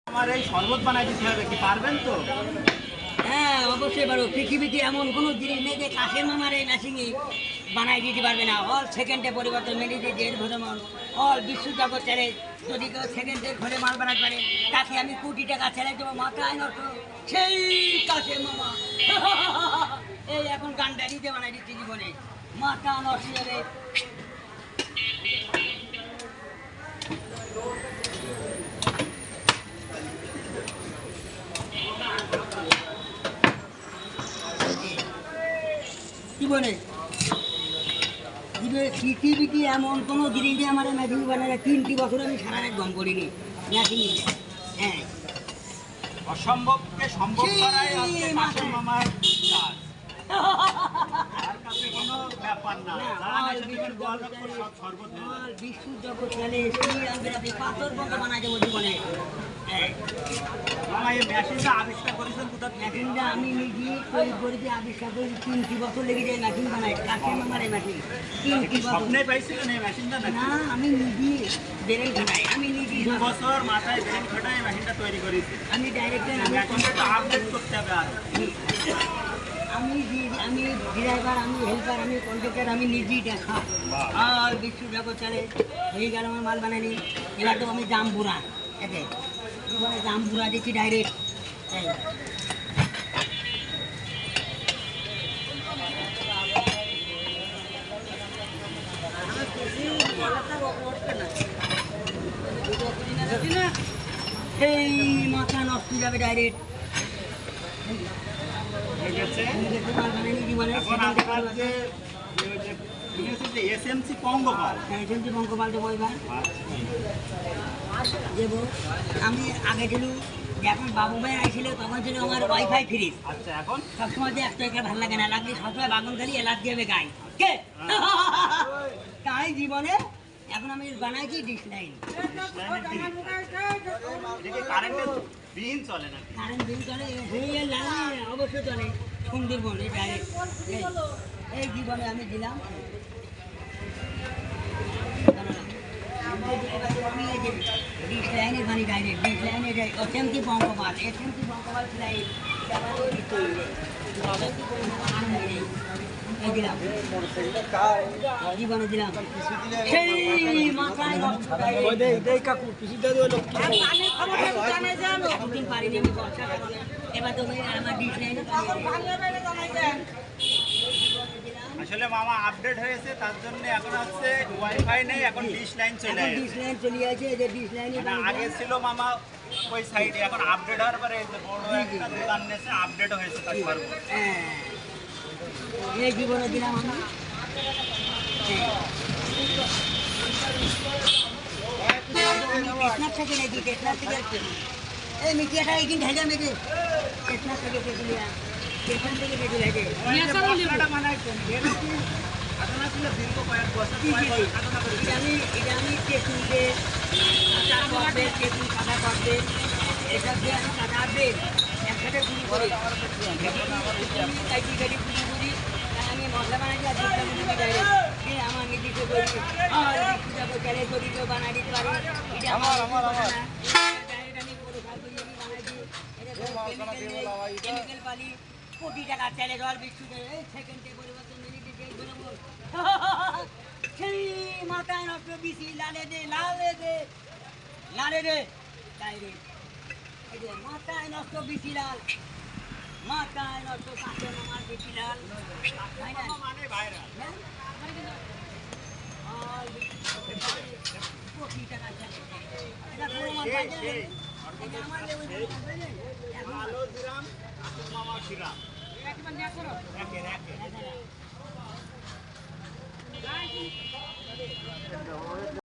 আমার এই শরবত বানাই দিতে হবে, কি পারবেন তো? হ্যাঁ অবশ্যই পারো। পৃথিবীতে এমন কোনো জিনিস নেই যে কাশেম মামার এই মেশিনে বানাই দিতে পারবে না। অল সেকেন্ডে পরিবর্তন মেডিটের ভ্রমণ অল বিশ্ব জগৎ চ্যালেঞ্জ। যদি কেউ সেকেন্ডের ঘরে মাল বানাতে পারে তাকে আমি কোটি টাকা চ্যালেঞ্জ দেবো। মাথায় নষ্ট সেই কাশেম মামা এই এখন গানটা নিজে বানাই দিচ্ছে জীবনে। মাথা নষ্ট যাবে। জীবনে পৃথিবীতে এমন কোনো জিনিস দিয়ে আমার ম্যাচিং বানায় 3টি বছর আমি সারা রাত গম করিনি ম্যাচিং। হ্যাঁ অসম্ভবকে সম্ভব করাই হচ্ছে কাশেম মামার কাজ। তার কাছে কোনো ব্যাপার না। যারা নেশা দিবেন গোয়ালরক্ষর সব শরবত হয়ে যাবে। বিশ্ব জগৎ চলে শ্রীরামবিরাতে পাথর বন্ধ বানাই দেবো জীবনে। মামা এই মেশিনটা আবিষ্কার করেছেন কোথা থেকে? মেশিনটা আমি নিজে তৈরি করেছি, আবিষ্কার করেছি। 3টি বছর লেগে যায় মেশিন বানাই। কাশেম মামার এই মেশিন 3টি বছর। স্বপ্নে পাইছিলেন এই মেশিনটা নাকি? না আমি নিজে ব্রেন খাটাই, আমি নিজে 2 বছর মাথায় ব্রেন খাটায় এই মেশিনটা তৈরি করেছি। আমি ডাইরেক্টর, আমি মেশিনটা আপডেট করতে হবে আর আমি ড্রাইভার, আমি হেল্পার, আমি কন্ট্রাক্টর, আমি নিজেই দেখা। আর বিশ্ব জগৎ চলে হয়ে গেল আমার মাল বানানি। এবার তো আমি জামপুরা এতে জীবনে জামপুরা দেখছি ডাইরেক্ট। এই মাথা নষ্ট যাবে ডাইরেক্ট। হয়ে গেছে। মাল বানানি জীবনে এখন আপনার যে এসএমসি পঙ্গপাল এসএমসি পঙ্গপাল দেবো এবার দেবো। আমি আগে ছিল যখন বাবু ভাই আইছিল তখন ছিল আমার ওয়াইফাই ফ্রিজ। আচ্ছা এখন সবসময় যে একটা একটা ভালো লাগে না, লাগলে সবসময় বাগান খালি এলার্জি হবে গায়ে কে তাই জীবনে এখন আমি বানাইছি ডিশ লাইন। কারেন্টের বিহীন চলে না? কারেন্ট বিল চলে, হুইলের লাইনে অবশ্যই চলে। সুন্দরবনে ডাইরেক্ট এই জীবনে আমি দিলাম। আমি এই যে ডিশ লাইনে বানি ডাইরেক্ট ডিশ লাইনে যাই। এসএমসি পঙ্গপাল, এসএমসি পঙ্গপাল লাইন এই দিলাম জীবনে দিলাম। সেই মাথায় এতদিন পারিনি আমি বর্ষা কারণে। এবার তো আমার ডিশ লাইনে আসলে মামা আপডেট হয়েছে, তার জন্য এখন হচ্ছে ওয়াইফাই নেই, এখন ডিশ লাইন চলে ডিশ লাইন চলে আছে। এই যে ডিশ লাইনে আগে ছিল মামা ওই সাইডে, এখন আপডেট হওয়ার পরে এই যে বড় একটা দোকান নিয়েছে, আপডেটও হয়েছে তার পারবো। এই জীবনে দিলাম আমি। টেকনাফ থেকে নাকি টেকনাফ থেকে এই মিটিয়াটা একদিন ঢেলে মেঘে টেকনাফ থেকে কেটে স্টেশন থেকে কেটে লাগে এটা আমি টেকুনতে কাটা করবে, টেকুন কাটা করবে, এসব দিয়ে আমি কাটা আসবে একসাথে গুলি করি কাটি কাটি গুলি করি। আমি মশলা বানাচ্ছি আর দুধটা গুলি ডাইরেক্ট আমার নিজস্ব করি। আর যাবো চ্যালেঞ্জ করি কেউ বানাই দিতে পারি। এটা আমার ডাইরেক্ট আমি করে থাকবো বানাইছি। এটা কেমিক্যাল পালি কোটি টাকা চ্যালেঞ্জ হওয়ার বিস্কুটে এই সেকেন্ডে পরিবর্তন মিনিটে যেই বলবো সেই মাথায় নষ্ট বিসি লালে দে ডাইরেক্ট এই যে মাথায় নষ্ট বিসি লাল, মাথায় নষ্ট কাছে আমার বিসি লাল মানে ভাইরা কোটি টাকা চ্যালেঞ্জ। এটা পুরো মাথায় এটা আমার লেভেল আলো দিলাম, মামা ছিলাম একের একে।